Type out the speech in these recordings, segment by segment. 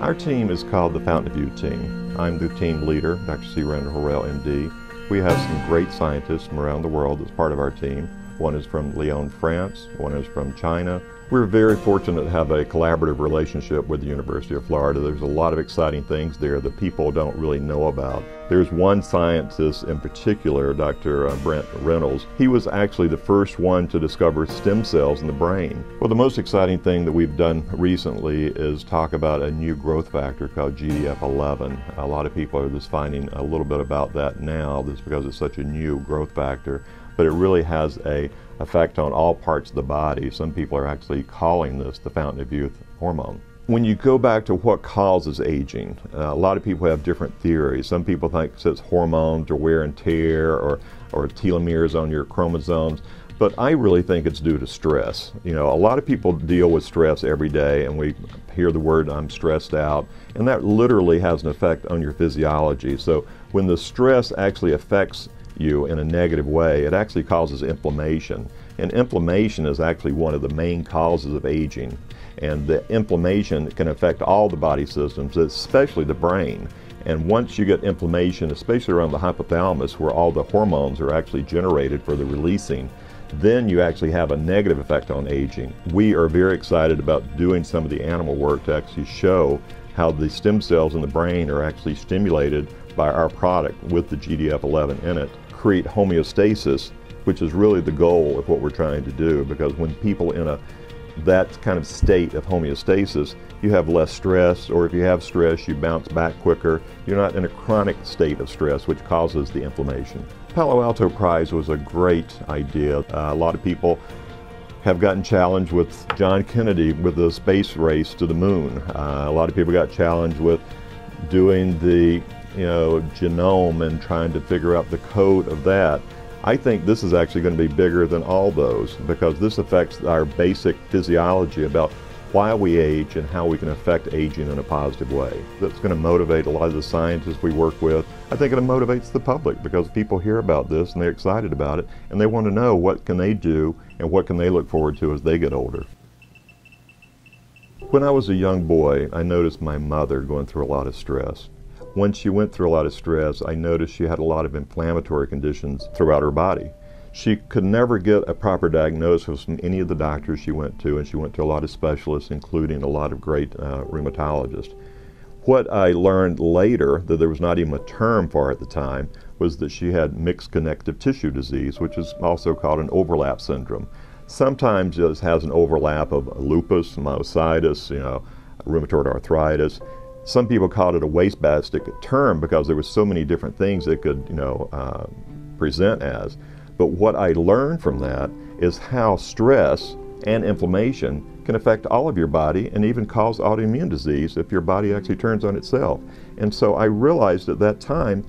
Our team is called the Fountain of Youth Team. I'm the team leader, Dr. C. Randall Horrell, MD. We have some great scientists from around the world as part of our team. One is from Lyon, France. One is from China. We're very fortunate to have a collaborative relationship with the University of Florida. There's a lot of exciting things there that people don't really know about. There's one scientist in particular, Dr. Brent Reynolds. He was actually the first one to discover stem cells in the brain. Well, the most exciting thing that we've done recently is talk about a new growth factor called GDF11. A lot of people are just finding a little bit about that now, just because it's such a new growth factor. But it really has an effect on all parts of the body. Some people are actually calling this the Fountain of Youth hormone. When you go back to what causes aging, a lot of people have different theories. Some people think it's hormones or wear and tear or telomeres on your chromosomes. But I really think it's due to stress. You know, a lot of people deal with stress every day, and we hear the word "I'm stressed out," and that literally has an effect on your physiology. So when the stress actually affects you in a negative way, it actually causes inflammation. And inflammation is actually one of the main causes of aging. And the inflammation can affect all the body systems, especially the brain. And once you get inflammation, especially around the hypothalamus, where all the hormones are actually generated for the releasing, then you actually have a negative effect on aging. We are very excited about doing some of the animal work to actually show how the stem cells in the brain are actually stimulated by our product with the GDF11 in it, create homeostasis, which is really the goal of what we're trying to do, because when people in that kind of state of homeostasis, you have less stress, or if you have stress, you bounce back quicker. You're not in a chronic state of stress, which causes the inflammation. Palo Alto Prize was a great idea. A lot of people have gotten challenged with John Kennedy with the space race to the moon. A lot of people got challenged with doing the genome and trying to figure out the code of that. I think this is actually going to be bigger than all those, because this affects our basic physiology about why we age and how we can affect aging in a positive way. That's going to motivate a lot of the scientists we work with. I think it motivates the public, because people hear about this and they're excited about it, and they want to know what can they do and what can they look forward to as they get older. When I was a young boy, I noticed my mother going through a lot of stress. When she went through a lot of stress, I noticed she had a lot of inflammatory conditions throughout her body. She could never get a proper diagnosis from any of the doctors she went to, and she went to a lot of specialists, including a lot of great rheumatologists. What I learned later, that there was not even a term for at the time, was that she had mixed connective tissue disease, which is also called an overlap syndrome. Sometimes it has an overlap of lupus, myositis, rheumatoid arthritis. Some people called it a wastebasket term because there were so many different things it could, present as. But what I learned from that is how stress and inflammation can affect all of your body and even cause autoimmune disease if your body actually turns on itself. And so I realized at that time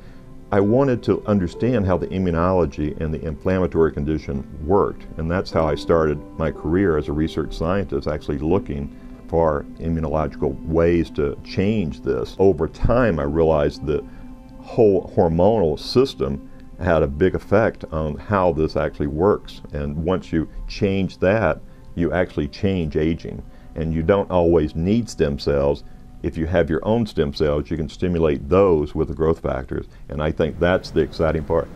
I wanted to understand how the immunology and the inflammatory condition worked. And that's how I started my career as a research scientist, actually looking for immunological ways to change this. Over time, I realized the whole hormonal system had a big effect on how this actually works. And once you change that, you actually change aging. And you don't always need stem cells. If you have your own stem cells, you can stimulate those with the growth factors. And I think that's the exciting part.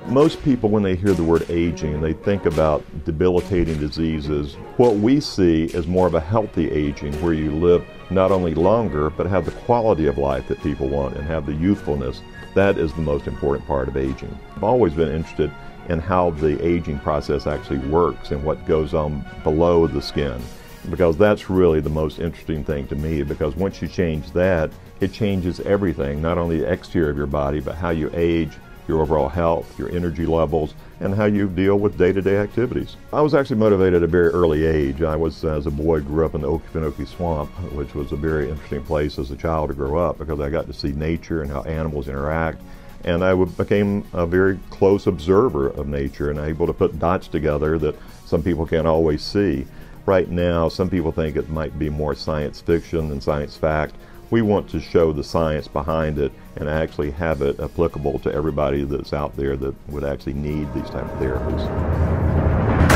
Most people, when they hear the word aging, they think about debilitating diseases. What we see is more of a healthy aging, where you live not only longer, but have the quality of life that people want and have the youthfulness. That is the most important part of aging. I've always been interested in how the aging process actually works and what goes on below the skin, because that's really the most interesting thing to me, because once you change that, it changes everything, not only the exterior of your body, but how you age, your overall health, your energy levels, and how you deal with day-to-day activities. I was actually motivated at a very early age. I was, as a boy, grew up in the Okefenokee Swamp, which was a very interesting place as a child to grow up, because I got to see nature and how animals interact. And I became a very close observer of nature and able to put dots together that some people can't always see. Right now, some people think it might be more science fiction than science fact. We want to show the science behind it and actually have it applicable to everybody that's out there that would actually need these type of therapies.